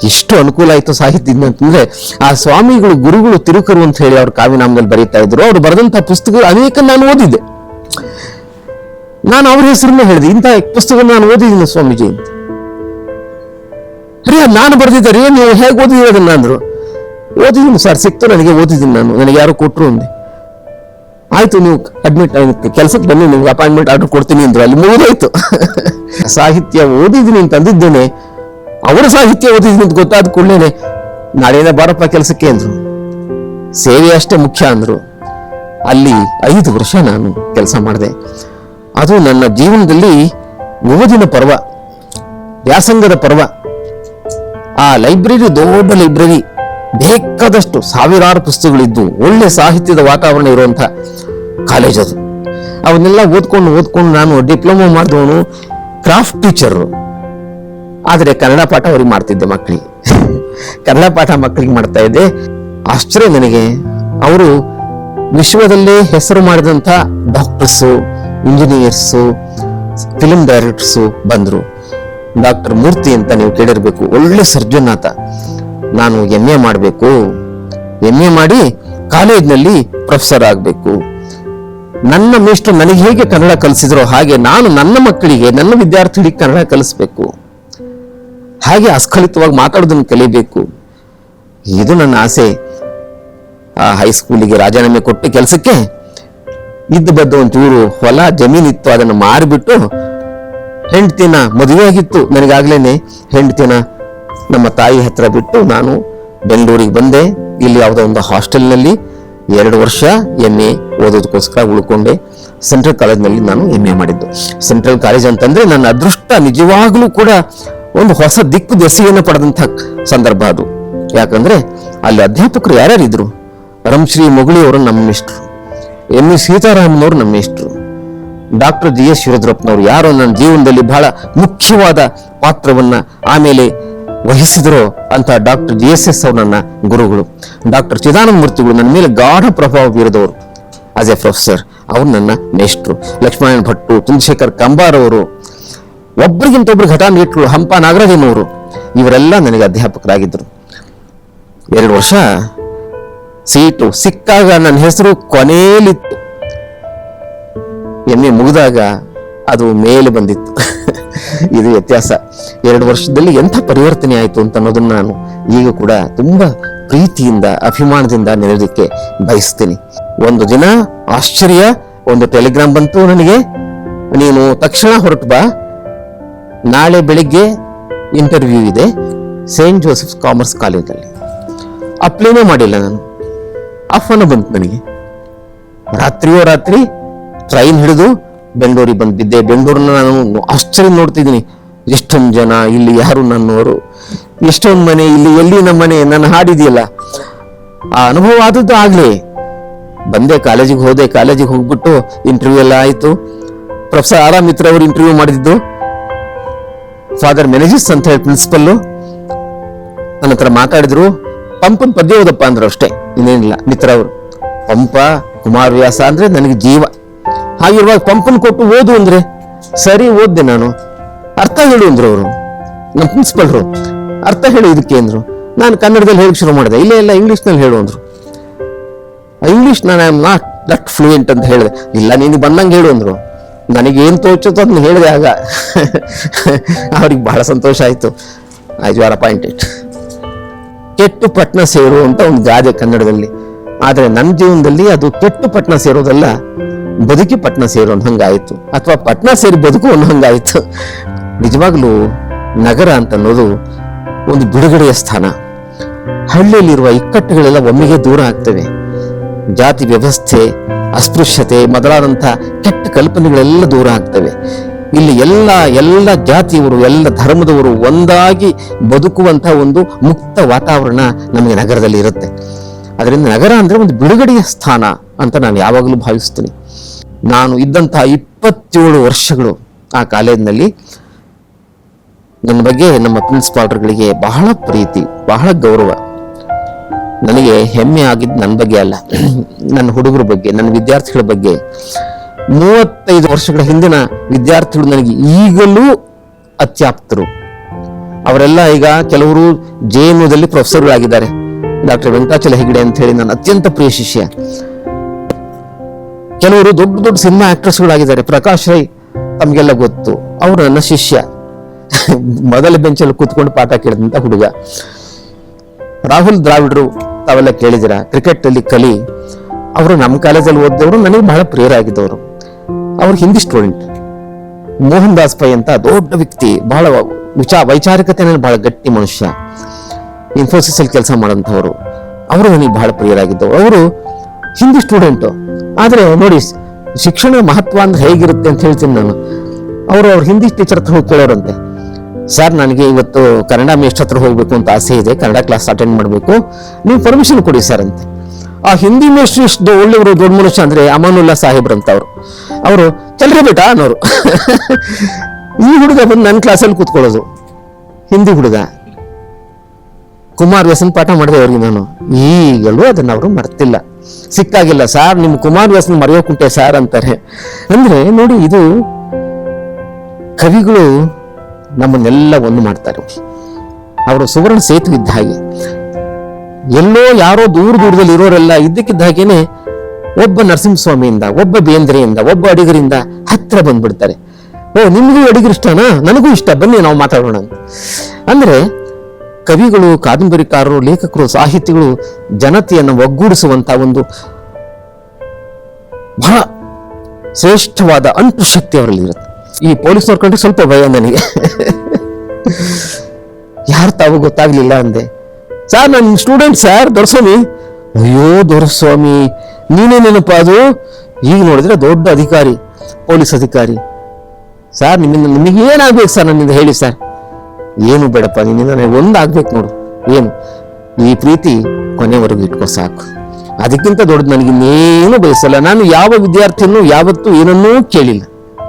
ಎಷ್ಟು ಅನುಕೂಲ ಆಯ್ತು ಸಾಹಿತ್ಯದಿಂದ ಅಂತಂದ್ರೆ, ಆ ಸ್ವಾಮಿಗಳು ಗುರುಗಳು ತಿರುಕರು ಅಂತ ಹೇಳಿ ಅವ್ರ ಕಾವ್ಯನಾಮದಲ್ಲಿ ಬರೀತಾ ಇದ್ರು. ಅವ್ರು ಬರೆದಂತಹ ಪುಸ್ತಕಗಳು ಅನೇಕ ನಾನು ಓದಿದ್ದೆ. ನಾನು ಅವ್ರ ಹೆಸರನ್ನೇ ಹೇಳಿದೆ, ಇಂಥ ಪುಸ್ತಕ ನಾನು ಓದಿದ್ದೀನಿ ಸ್ವಾಮೀಜಿ ಅಂತ. ಅರೇ ನಾನು ಬರೆದಿದ್ದಾರೆ, ನೀವು ಹೇಗೆ ಓದಿದ್ದೀರಿ ಅದನ್ನ ಅಂದ್ರು. ಓದಿದ್ದೀನಿ ಸರ್, ಸಿಕ್ತು ನನಗೆ, ಓದಿದ್ದೀನಿ ನಾನು, ನನಗೆ ಯಾರು ಕೊಟ್ಟರು ಅಂದೆ. ಆಯ್ತು, ನೀವು ಅಡ್ಮಿಟ್ ಕೆಲಸಕ್ಕೆ ಬನ್ನಿ, ನಿಮ್ಗೆ ಅಪಾಯಿಂಟ್ಮೆಂಟ್ ಆರ್ಡರ್ ಕೊಡ್ತೀನಿ ಅಂದ್ರು. ಅಲ್ಲಿ ಮುಗಿದೋಯ್ತು. ಸಾಹಿತ್ಯ ಓದಿದ್ದೀನಿ ಅಂತ ಅಂದಿದ್ದೇನೆ, ಅವರ ಸಾಹಿತ್ಯ ಓದಿದ್ದೀನಿ ಅಂತ ಗೊತ್ತಾದ ಕೂಡಲೇ ನಾಳೆನೇ ಬಾರಪ್ಪ ಕೆಲಸಕ್ಕೆ ಅಂದ್ರು. ಸೇವೆ ಅಷ್ಟೇ ಮುಖ್ಯ ಅಂದ್ರು. ಅಲ್ಲಿ 5 ವರ್ಷ ನಾನು ಕೆಲಸ ಮಾಡಿದೆ. ಅದು ನನ್ನ ಜೀವನದಲ್ಲಿ ಓದಿನ ಪರ್ವ, ವ್ಯಾಸಂಗದ ಪರ್ವ. ಆ ಲೈಬ್ರರಿ ದೊಡ್ಡ ಲೈಬ್ರರಿ, ಬೇಕಾದಷ್ಟು ಸಾವಿರಾರು ಪುಸ್ತಕಗಳಿದ್ದು ಒಳ್ಳೆ ಸಾಹಿತ್ಯದ ವಾತಾವರಣ ಇರುವಂತ ಕಾಲೇಜ್ ಅದು. ಅವನ್ನೆಲ್ಲ ಓದ್ಕೊಂಡು ನಾನು ಡಿಪ್ಲೊಮಾ ಮಾಡಿದವನು, ಕ್ರಾಫ್ಟ್ ಟೀಚರ್. ಆದರೆ ಕನ್ನಡ ಪಾಠ ಅವ್ರಿಗೆ ಮಾಡ್ತಿದ್ದೆ ಮಕ್ಕಳಿಗೆ. ಕನ್ನಡ ಪಾಠ ಮಕ್ಕಳಿಗೆ ಮಾಡ್ತಾ ಇದ್ದೆ. ಆಶ್ಚರ್ಯ ನನಗೆ, ಅವರು ವಿಶ್ವದಲ್ಲೇ ಹೆಸರು ಮಾಡಿದಂಥ ಡಾಕ್ಟರ್ಸು, ಇಂಜಿನಿಯರ್ಸು, ಫಿಲ್ಮ್ ಡೈರೆಕ್ಟರ್ಸು ಬಂದರು. ಡಾಕ್ಟರ್ ಮೂರ್ತಿ ಅಂತ ನೀವು ಕೇಳಿರ್ಬೇಕು, ಒಳ್ಳೆ ಸರ್ಜನ್ ಆತ. ನಾನು MA ಮಾಡಬೇಕು, MA ಮಾಡಿ ಕಾಲೇಜ್ನಲ್ಲಿ ಪ್ರೊಫೆಸರ್ ಆಗಬೇಕು. ನನ್ನ ಮೇಷ್ಟ್ರು ನನಗೆ ಹೇಗೆ ಕನ್ನಡ ಕಲಿಸಿದ್ರೋ ಹಾಗೆ ನಾನು ನನ್ನ ಮಕ್ಕಳಿಗೆ, ನನ್ನ ವಿದ್ಯಾರ್ಥಿಗಳಿಗೆ ಕನ್ನಡ ಕಲಿಸ್ಬೇಕು, ಹಾಗೆ ಅಸ್ಖಲಿತವಾಗಿ ಮಾತಾಡೋದನ್ನು ಕಲಿಬೇಕು. ಇದು ನನ್ನ ಆಸೆ. ಆ ಹೈಸ್ಕೂಲಿಗೆ ರಾಜೀನಾಮೆ ಕೊಟ್ಟು ಕೆಲಸಕ್ಕೆ ಇದ್ದು ಬದ್ದು ಒಂಚೂರು ಹೊಲ ಜಮೀನಿತ್ತು, ಅದನ್ನು ಮಾರಿಬಿಟ್ಟು ಹೆಂಡತಿನ, ಮದುವೆ ಆಗಿತ್ತು ನನಗಾಗ್ಲೇನೆ, ಹೆಂಡತಿನ ನಮ್ಮ ತಾಯಿ ಹತ್ರ ಬಿಟ್ಟು ನಾನು ಬೆಂಗಳೂರಿಗೆ ಬಂದೆ. ಇಲ್ಲಿ ಯಾವುದೋ ಒಂದು ಹಾಸ್ಟೆಲ್ನಲ್ಲಿ 2 ವರ್ಷ MA ಓದೋದಕ್ಕೋಸ್ಕರ ಉಳ್ಕೊಂಡೆ. ಸೆಂಟ್ರಲ್ ಕಾಲೇಜ್ನಲ್ಲಿ ನಾನು MA ಮಾಡಿದ್ದು. ಸೆಂಟ್ರಲ್ ಕಾಲೇಜ್ ಅಂತಂದ್ರೆ ನನ್ನ ಅದೃಷ್ಟ, ನಿಜವಾಗ್ಲೂ ಕೂಡ ಒಂದು ಹೊಸ ದಿಕ್ಕು ದೆಸೆಯನ್ನು ಪಡೆದಂಥ ಸಂದರ್ಭ ಅದು. ಯಾಕಂದ್ರೆ ಅಲ್ಲಿ ಅಧ್ಯಾಪಕರು ಯಾರ್ಯಾರಿದ್ರು, ರಂಶ್ರೀ ಮೊಗಳಿ ಅವರು ನಮ್ಮ ಮೇಷ್ಟ್ರು, ME ಸೀತಾರಾಮನವರು ನಮ್ಮ ಮೇಷ್ಟ್ರು, ಡಾಕ್ಟರ್ GS ಶಿವರುದ್ರಪ್ಪನವರು, ಯಾರೋ ನನ್ನ ಜೀವನದಲ್ಲಿ ಬಹಳ ಮುಖ್ಯವಾದ ಪಾತ್ರವನ್ನ ಆಮೇಲೆ ವಹಿಸಿದ್ರು ಅಂತ ಡಾಕ್ಟರ್ GSS ಅವರು ನನ್ನ ಗುರುಗಳು. ಡಾಕ್ಟರ್ ಚಿದಾನಂದ ಮೂರ್ತಿಗಳು ನನ್ನ ಮೇಲೆ ಗಾಢ ಪ್ರಭಾವ ಬೀರಿದವರು ಆಸ್ ಎ ಪ್ರೊಫೆಸರ್, ಅವ್ರು ನನ್ನ ಮೇಷ್ಟ್ರು. ಲಕ್ಷ್ಮಣ ಭಟ್ಟು, ಚಂದ್ರಶೇಖರ್ ಕಂಬಾರ್ ಅವರು, ಒಬ್ಬರಿಗಿಂತ ಒಬ್ರು ಘಟಾನುಘಟಿಗಳು, ಹಂಪ ನಾಗರಾಜನವರು, ಇವರೆಲ್ಲ ನನಗೆ ಅಧ್ಯಾಪಕರಾಗಿದ್ದರು. 2 ವರ್ಷ ಸೀಟು ಸಿಕ್ಕಾಗ ನನ್ನ ಹೆಸರು ಕೊನೆಯಲ್ಲಿತ್ತು. MA ಮುಗಿದಾಗ ಅದು ಮೇಲೆ ಬಂದಿತ್ತು. ಇದು ವ್ಯತ್ಯಾಸ. 2 ವರ್ಷದಲ್ಲಿ ಎಂಥ ಪರಿವರ್ತನೆ ಆಯಿತು ಅಂತ ಅನ್ನೋದನ್ನ ನಾನು ಈಗ ಕೂಡ ತುಂಬಾ ಪ್ರೀತಿಯಿಂದ, ಅಭಿಮಾನದಿಂದ ನೆನೆಯೋದಕ್ಕೆ ಬಯಸ್ತೀನಿ. ಒಂದು ದಿನ ಆಶ್ಚರ್ಯ, ಒಂದು ಟೆಲಿಗ್ರಾಮ್ ಬಂತು ನನಗೆ, ನೀನು ತಕ್ಷಣ ಹೊರಟು ಬಾ, ನಾಳೆ ಬೆಳಿಗ್ಗೆ ಇಂಟರ್ವ್ಯೂ ಇದೆ ಸೇಂಟ್ ಜೋಸೆಫ್ಸ್ ಕಾಮರ್ಸ್ ಕಾಲೇಜಲ್ಲಿ. ಅಪ್ಲೈನೇ ಮಾಡಿಲ್ಲ ನಾನು, ಆಹ್ವಾನ ಬಂತು ನನಗೆ. ರಾತ್ರಿ ಟ್ರೈನ್ ಹಿಡಿದು ಬೆಂಗಳೂರಿಗೆ ಬಂದಿದ್ದೆ. ಬೆಂಗಳೂರನ್ನ ನಾನು ಆಶ್ಚರ್ಯ ನೋಡ್ತಿದ್ದೀನಿ, ಎಷ್ಟೊಂದು ಜನ, ಇಲ್ಲಿ ಯಾರು ನನ್ನವರು, ಎಷ್ಟೊಂದು ಮನೆ, ಇಲ್ಲಿ ಎಲ್ಲಿ ನಮ್ಮ ಮನೆ, ನನ್ನ ಹಾಡಿದೆಯಲ್ಲ. ಆ ಅನುಭವ ಆದದ್ದು ಆಗ್ಲೇ ಬಂದೆ. ಕಾಲೇಜಿಗೆ ಹೋದೆ. ಕಾಲೇಜಿಗೆ ಹೋಗ್ಬಿಟ್ಟು ಇಂಟರ್ವ್ಯೂ ಎಲ್ಲ ಆಯ್ತು. ಪ್ರೊಫೆಸರ್ ಆರ್ ಮಿತ್ರ ಅವರು ಇಂಟರ್ವ್ಯೂ ಮಾಡಿದ್ದು. ಫಾದರ್ ಮೆನೆಜಿಸ್ ಅಂತ ಹೇಳಿ ಪ್ರಿನ್ಸಿಪಲ್ಲು ನನ್ನ ಹತ್ರ ಮಾತಾಡಿದ್ರು. ಪಂಪನ್ ಪದ್ಯ ಓದಪ್ಪ ಅಂದ್ರು, ಅಷ್ಟೇ, ಇನ್ನೇನಿಲ್ಲ. ಮಿತ್ರ ಅವರು ಪಂಪ, ಕುಮಾರವ್ಯಾಸ ಅಂದ್ರೆ ನನಗೆ ಜೀವ. ಹಾಗಿರುವಾಗ ಪಂಪನ್ ಕೊಟ್ಟು ಓದು ಅಂದ್ರೆ ಸರಿ ಓದ್ದೆ ನಾನು. ಅರ್ಥ ಹೇಳು ಅಂದ್ರು ಅವರು, ನಮ್ಮ ಪ್ರಿನ್ಸಿಪಲ್ರು. ಅರ್ಥ ಹೇಳು ಇದಕ್ಕೆ ಅಂದ್ರು. ನಾನು ಕನ್ನಡದಲ್ಲಿ ಹೇಳಕ್ ಶುರು ಮಾಡಿದೆ. ಇಲ್ಲ ಇಂಗ್ಲಿಷ್ನಲ್ಲಿ ಹೇಳು ಅಂದ್ರು. ಇಂಗ್ಲಿಷ್ ನಾನು I am not that fluent ಅಂತ ಹೇಳಿದೆ. ಇಲ್ಲ, ನೀನು ಬಂದಂಗೆ ಹೇಳು ಅಂದ್ರು. ನನಗೇನು ತೋಚುತ್ತೋ ಅದನ್ನ ಹೇಳಿದೆ. ಆಗ ಅವ್ರಿಗೆ ಬಹಳ ಸಂತೋಷ ಆಯ್ತು. You are appointed. ಕೆಟ್ಟು ಪಟ್ಟಣ ಸೇರು ಅಂತ ಒಂದು ಗಾದೆ ಕನ್ನಡದಲ್ಲಿ. ಆದರೆ ನನ್ನ ಜೀವನದಲ್ಲಿ ಅದು ಕೆಟ್ಟು ಪಟ್ಟಣ ಸೇರೋದಲ್ಲ, ಬದುಕಿ ಪಟ್ನ ಸೇರು ಅನ್ನೋ ಹಂಗಾಯ್ತು, ಅಥವಾ ಪಟ್ನ ಸೇರಿ ಬದುಕು ಅನ್ನೋ ಹಂಗಾಯ್ತು. ನಿಜವಾಗ್ಲೂ ನಗರ ಅಂತ ಅನ್ನೋದು ಒಂದು ಬಿಡುಗಡೆಯ ಸ್ಥಾನ. ಹಳ್ಳಿಯಲ್ಲಿರುವ ಇಕ್ಕಟ್ಟುಗಳೆಲ್ಲ ಒಮ್ಮೆಗೆ ದೂರ ಆಗ್ತವೆ. ಜಾತಿ ವ್ಯವಸ್ಥೆ, ಅಸ್ಪೃಶ್ಯತೆ ಮೊದಲಾದಂಥ ಕೆಟ್ಟ ಕಲ್ಪನೆಗಳೆಲ್ಲ ದೂರ ಆಗ್ತವೆ. ಇಲ್ಲಿ ಎಲ್ಲ ಜಾತಿಯವರು, ಎಲ್ಲ ಧರ್ಮದವರು ಒಂದಾಗಿ ಬದುಕುವಂತ ಒಂದು ಮುಕ್ತ ವಾತಾವರಣ ನಮಗೆ ನಗರದಲ್ಲಿ ಇರುತ್ತೆ. ಅದರಿಂದ ನಗರ ಅಂದ್ರೆ ಒಂದು ಬಿಡುಗಡೆಯ ಸ್ಥಾನ ಅಂತ ನಾನು ಯಾವಾಗಲೂ ಭಾವಿಸ್ತೀನಿ. ನಾನು ಇದ್ದಂತಹ 27 ವರ್ಷಗಳು ಆ ಕಾಲೇಜಿನಲ್ಲಿ ನನ್ನ ಬಗ್ಗೆ ನಮ್ಮ ಪ್ರಿನ್ಸಿಪಾಲ್ಗಳಿಗೆ ಬಹಳ ಪ್ರೀತಿ, ಬಹಳ ಗೌರವ. ನನಗೆ ಹೆಮ್ಮೆ ಆಗಿದ್ದು ನನ್ನ ಬಗ್ಗೆ ಅಲ್ಲ, ನನ್ನ ಹುಡುಗರ ಬಗ್ಗೆ, ನನ್ನ ವಿದ್ಯಾರ್ಥಿಗಳ ಬಗ್ಗೆ. 35 ವರ್ಷಗಳ ಹಿಂದಿನ ವಿದ್ಯಾರ್ಥಿಗಳು ನನಗೆ ಈಗಲೂ ಅತ್ಯಾಪ್ತರು. ಅವರೆಲ್ಲ ಈಗ ಕೆಲವರು JNUದಲ್ಲಿ ಪ್ರೊಫೆಸರ್ಗಳಾಗಿದ್ದಾರೆ. ಡಾಕ್ಟರ್ ವೆಂಕಟಾಚಲ ಹೆಗಡೆ ಅಂತ ಹೇಳಿ ನನ್ನ ಅತ್ಯಂತ ಪ್ರಿಯ ಶಿಷ್ಯ. ಕೆಲವರು ದೊಡ್ಡ ದೊಡ್ಡ ಸಿನಿಮಾ ಆಕ್ಟ್ರೆಸ್ಗಳಾಗಿದ್ದಾರೆ. ಪ್ರಕಾಶ್ ರೈ ತಮಗೆಲ್ಲ ಗೊತ್ತು, ಅವರು ನನ್ನ ಶಿಷ್ಯ. ಮೊದಲ ಬೆಂಚಲ್ಲಿ ಕೂತ್ಕೊಂಡು ಪಾಠ ಕೇಳಿದಂತ ಹುಡುಗ. ರಾಹುಲ್ ದ್ರಾವಿಡ್ರು ತಾವೆಲ್ಲ ಕೇಳಿದಿರ, ಕ್ರಿಕೆಟ್ ಅಲ್ಲಿ ಕಲಿ. ಅವರು ನಮ್ಮ ಕಾಲೇಜಲ್ಲಿ ಓದಿದವರು, ನನಗೆ ಬಹಳ ಪ್ರಿಯರಾಗಿದ್ದವರು. ಅವ್ರು ಹಿಂದಿ ಸ್ಟೂಡೆಂಟ್. ಮೋಹನ್ ದಾಸ್ ಪೈ ಅಂತ ದೊಡ್ಡ ವ್ಯಕ್ತಿ, ಬಹಳ ವೈಚಾರಿಕತೆ ಬಹಳ ಗಟ್ಟಿ ಮನುಷ್ಯ, ಇನ್ಫೋಸಿಸ್ ಅಲ್ಲಿ ಕೆಲಸ ಮಾಡೋಂಥವ್ರು. ಅವರು ನನಗೆ ಬಹಳ ಪ್ರಿಯರಾಗಿದ್ದವರು. ಅವರು ಹಿಂದಿ ಸ್ಟೂಡೆಂಟು. ಆದ್ರೆ ನೋಡಿ ಶಿಕ್ಷಣ ಮಹತ್ವ ಅಂದ್ರೆ ಹೇಗಿರುತ್ತೆ ಅಂತ ಹೇಳ್ತೀನಿ ನಾನು. ಅವ್ರ ಹಿಂದಿ ಟೀಚರ್ ಹತ್ರ ಹೋಗಿ ಕೇಳೋರಂತೆ, ಸರ್ ನನಗೆ ಇವತ್ತು ಕನ್ನಡ ಮೇಷ್ಟ್ರ ಹತ್ರ ಹೋಗ್ಬೇಕು ಅಂತ ಆಸೆ ಇದೆ, ಕನ್ನಡ ಕ್ಲಾಸ್ ಅಟೆಂಡ್ ಮಾಡಬೇಕು, ನೀವು ಪರ್ಮಿಷನ್ ಕೊಡಿ ಸರ್ ಅಂತ. ಆ ಹಿಂದಿ ಮೇಷ್ಟ್ರು ಎಷ್ಟು ಒಳ್ಳೆಯವರು, ದೊಡ್ಡ ಮನುಷ್ಯ ಅಂದ್ರೆ ಅಮಾನುಲ್ಲಾ ಸಾಹೇಬ್ರಂತ ಅವರು ಚಲ್ರಿ ಬೇಟ ಅನ್ನೋರು. ಈ ಹುಡುಗ ಬಂದು ನನ್ನ ಕ್ಲಾಸಲ್ಲಿ ಕೂತ್ಕೊಳ್ಳೋದು, ಹಿಂದಿ ಹುಡುಗ. ಕುಮಾರ್ ವ್ಯಸನ್ ಪಾಠ ಮಾಡಿದೆ ಅವ್ರಿಗೆ ನಾನು. ಈಗಲೂ ಅದನ್ನ ಅವರು ಮರ್ತಿಲ್ಲ. ಸಿಕ್ಕಾಗಿಲ್ಲ, ಸಾರ್ ನಿಮ್ ಕುಮಾರ್ ವ್ಯಸನ್ ಮರೆಯೋಕುಂಟೆ ಸಾರ್ ಅಂತಾರೆ. ಅಂದ್ರೆ ನೋಡಿ, ಇದು ಕವಿಗಳು ನಮ್ಮನ್ನೆಲ್ಲ ಒಂದು ಮಾಡ್ತಾರೆ. ಅವರು ಸುವರ್ಣ ಸೇತು ಇದ್ದ ಹಾಗೆ. ಎಲ್ಲೋ ಯಾರೋ ದೂರದಲ್ಲಿ ಇರೋರೆಲ್ಲ ಇದ್ದಕ್ಕಿದ್ದ ಹಾಗೇನೆ ಒಬ್ಬ ನರಸಿಂಹಸ್ವಾಮಿಯಿಂದ, ಒಬ್ಬ ಬೇಂದ್ರೆಯಿಂದ, ಒಬ್ಬ ಅಡಿಗರಿಂದ ಹತ್ರ ಬಂದ್ಬಿಡ್ತಾರೆ. ಓ, ನಿಮಗೂ ಅಡಿಗರು ಇಷ್ಟನಾ? ನನಗೂ ಇಷ್ಟ, ಬನ್ನಿ ನಾವು ಮಾತಾಡೋಣ ಅಂತ. ಅಂದ್ರೆ ಕವಿಗಳು, ಕಾದಂಬರಿಕಾರರು, ಲೇಖಕರು, ಸಾಹಿತಿಗಳು ಜನತೆಯನ್ನು ಒಗ್ಗೂಡಿಸುವಂತ ಒಂದು ಬಹಳ ಶ್ರೇಷ್ಠವಾದ ಅಂಟು ಶಕ್ತಿ ಅವರಲ್ಲಿ ಇರುತ್ತೆ. ಈ ಪೊಲೀಸ್ನವ್ರ ಕಂಡ್ರೆ ಸ್ವಲ್ಪ ಭಯ ನನಗೆ. ಯಾರು ತಾವು ಗೊತ್ತಾಗ್ಲಿಲ್ಲ ಅಂದೆ. ಸರ್ ನನ್ನ ಸ್ಟೂಡೆಂಟ್ ಸರ್, ದೊರೆಸ್ವಾಮಿ. ಅಯ್ಯೋ ದೊರೆಸ್ವಾಮಿ, ನೀನೇ ನೆನಪ ಅದು? ಈಗ ನೋಡಿದ್ರೆ ದೊಡ್ಡ ಅಧಿಕಾರಿ, ಪೊಲೀಸ್ ಅಧಿಕಾರಿ. ಸರ್ ನಿಮಗೆ ಏನಾಗ್ಬೇಕು ಸರ್ ನನ್ನಿಂದ ಹೇಳಿ ಸರ್. ಏನು ಬೇಡಪ್ಪ, ನಿನ್ನಿಂದ ನನಗೆ ಒಂದಾಗ್ಬೇಕು ನೋಡು. ಏನು? ಈ ಪ್ರೀತಿ ಕೊನೆವರೆಗೂ ಇಟ್ಕೋ ಸಾಕು. ಅದಕ್ಕಿಂತ ದೊಡ್ಡದು ನನಗಿನ್ನೇನು ಬಯಸಲ್ಲ. ನಾನು ಯಾವ ವಿದ್ಯಾರ್ಥಿಯನ್ನು ಯಾವತ್ತೂ ಏನನ್ನೂ ಕೇಳಿಲ್ಲ.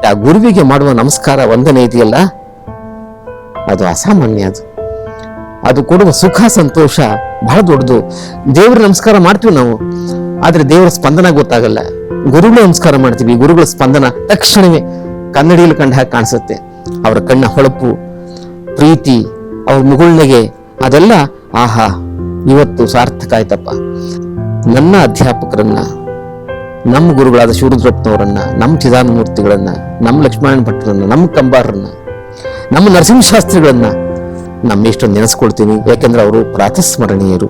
ಆ ಗುರುವಿಗೆ ಮಾಡುವ ನಮಸ್ಕಾರ, ವಂದನೆ ಇದೆಯಲ್ಲ, ಅದು ಅಸಾಮಾನ್ಯ. ಅದು ಕೊಡುವ ಸುಖ, ಸಂತೋಷ ಬಹಳ ದೊಡ್ಡದು. ದೇವ್ರ ನಮಸ್ಕಾರ ಮಾಡ್ತೀವಿ ನಾವು, ಆದ್ರೆ ದೇವರ ಸ್ಪಂದನ ಗೊತ್ತಾಗಲ್ಲ. ಗುರುಗಳ ನಮಸ್ಕಾರ ಮಾಡ್ತೀವಿ, ಗುರುಗಳ ಸ್ಪಂದನ ತಕ್ಷಣವೇ ಕನ್ನಡಿಯಲ್ಲಿ ಕಂಡ ಹಾಗೆ ಕಾಣಿಸುತ್ತೆ. ಅವರ ಕಣ್ಣ ಹೊಳಪು, ಪ್ರೀತಿ, ಅವ್ರ ಮುಗುಳ್ನಗೆ, ಅದೆಲ್ಲ ಆಹಾ, ಇವತ್ತು ಸಾರ್ಥಕ ಆಯ್ತಪ್ಪ. ನನ್ನ ಅಧ್ಯಾಪಕರನ್ನ, ನಮ್ಮ ಗುರುಗಳಾದ ಶಿವರುದ್ರಪ್ಪನವರನ್ನ, ನಮ್ಮ ಚಿದಾನಮೂರ್ತಿಗಳನ್ನ, ನಮ್ಮ ಲಕ್ಷ್ಮಣ ಭಟ್ರನ್ನ, ನಮ್ಮ ಕಂಬಾರರನ್ನ, ನಮ್ಮ ನರಸಿಂಹಶಾಸ್ತ್ರಿಗಳನ್ನ ನಮ್ಮೆಷ್ಟೊಂದು ನೆನೆಸ್ಕೊಳ್ತೀನಿ. ಯಾಕೆಂದ್ರೆ ಅವರು ಪ್ರಾತಸ್ಮರಣೀಯರು,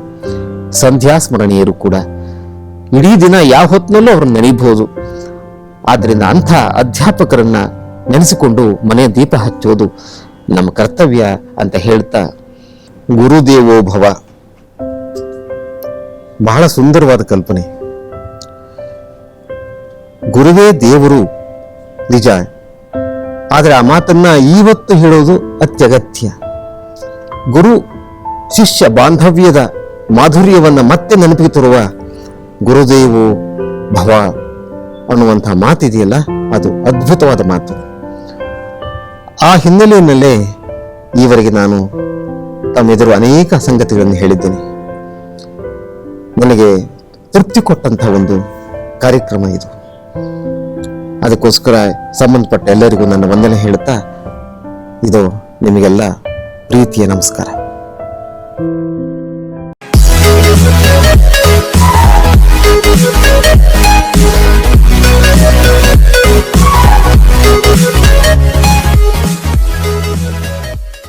ಸಂಧ್ಯಾ ಸ್ಮರಣೀಯರು ಕೂಡ. ಇಡೀ ದಿನ ಯಾವ ಹೊತ್ತಿನಲ್ಲೂ ಅವ್ರನ್ನ ನೆನೀಬಹುದು. ಆದ್ರಿಂದ ಅಂಥ ಅಧ್ಯಾಪಕರನ್ನ ನೆನೆಸಿಕೊಂಡು ಮನೆ ದೀಪ ಹಚ್ಚೋದು ನಮ್ಮ ಕರ್ತವ್ಯ ಅಂತ ಹೇಳ್ತಾ, ಗುರುದೇವೋ ಭವ ಬಹಳ ಸುಂದರವಾದ ಕಲ್ಪನೆ. ಗುರುವೇ ದೇವರು ನಿಜ, ಆದ್ರೆ ಆ ಮಾತನ್ನ ಇವತ್ತು ಹೇಳೋದು ಅತ್ಯಗತ್ಯ. ಗುರು ಶಿಷ್ಯ ಬಾಂಧವ್ಯದ ಮಾಧುರ್ಯವನ್ನ ಮತ್ತೆ ನೆನಪಿಗೆ ತರುವ ಗುರುದೇವೋ ಭವ ಅನ್ನುವಂತಹ ಮಾತಿದೆಯಲ್ಲ, ಅದು ಅದ್ಭುತವಾದ ಮಾತು. ಆ ಹಿನ್ನೆಲೆಯಲ್ಲೇ ಈವರೆಗೆ ನಾನು ತಮ್ಮೆದುರು ಅನೇಕ ಸಂಗತಿಗಳನ್ನು ಹೇಳಿದ್ದೇನೆ. ನನಗೆ ತೃಪ್ತಿ ಕೊಟ್ಟಂತಹ ಒಂದು ಕಾರ್ಯಕ್ರಮ ಇದು. ಅದಕ್ಕೋಸ್ಕರ ಸಂಬಂಧಪಟ್ಟ ಎಲ್ಲರಿಗೂ ನನ್ನ ವಂದನೆ ಹೇಳುತ್ತಾ, ಇದು ನಿಮಗೆಲ್ಲ ಪ್ರೀತಿಯ ನಮಸ್ಕಾರ.